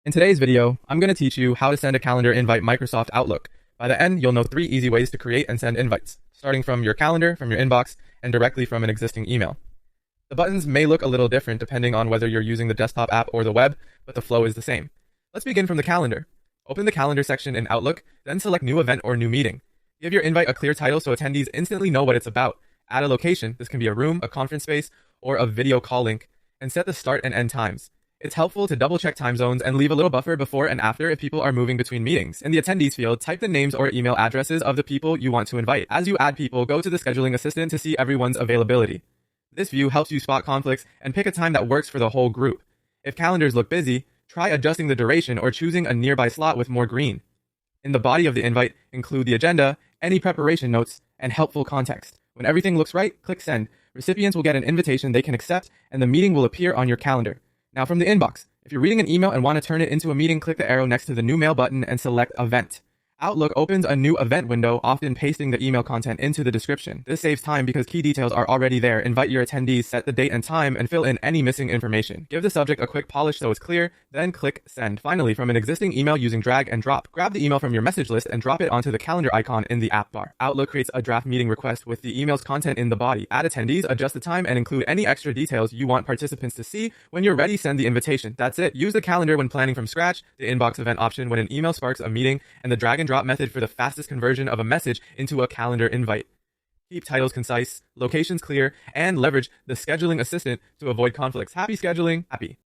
In today's video, I'm going to teach you how to send a calendar invite Microsoft Outlook. By the end, you'll know 3 easy ways to create and send invites, starting from your calendar, from your inbox, and directly from an existing email. The buttons may look a little different depending on whether you're using the desktop app or the web, but the flow is the same. Let's begin from the calendar. Open the calendar section in Outlook, then select New Event or New Meeting. Give your invite a clear title so attendees instantly know what it's about. Add a location, this can be a room, a conference space, or a video call link, and set the start and end times. It's helpful to double-check time zones and leave a little buffer before and after if people are moving between meetings. In the attendees field, type the names or email addresses of the people you want to invite. As you add people, go to the scheduling assistant to see everyone's availability. This view helps you spot conflicts and pick a time that works for the whole group. If calendars look busy, try adjusting the duration or choosing a nearby slot with more green. In the body of the invite, include the agenda, any preparation notes, and helpful context. When everything looks right, click send. Recipients will get an invitation they can accept, and the meeting will appear on your calendar. Now from the inbox, if you're reading an email and want to turn it into a meeting, click the arrow next to the new mail button and select event. Outlook opens a new event window, often pasting the email content into the description. This saves time because key details are already there. Invite your attendees, set the date and time, and fill in any missing information. Give the subject a quick polish so it's clear, then click send. Finally, from an existing email using drag and drop, grab the email from your message list and drop it onto the calendar icon in the app bar. Outlook creates a draft meeting request with the email's content in the body. Add attendees, adjust the time, and include any extra details you want participants to see. When you're ready, send the invitation. That's it. Use the calendar when planning from scratch, the inbox event option when an email sparks a meeting, and the drag and drop method for the fastest conversion of a message into a calendar invite. Keep titles concise, locations clear, and leverage the scheduling assistant to avoid conflicts. Happy scheduling, happy.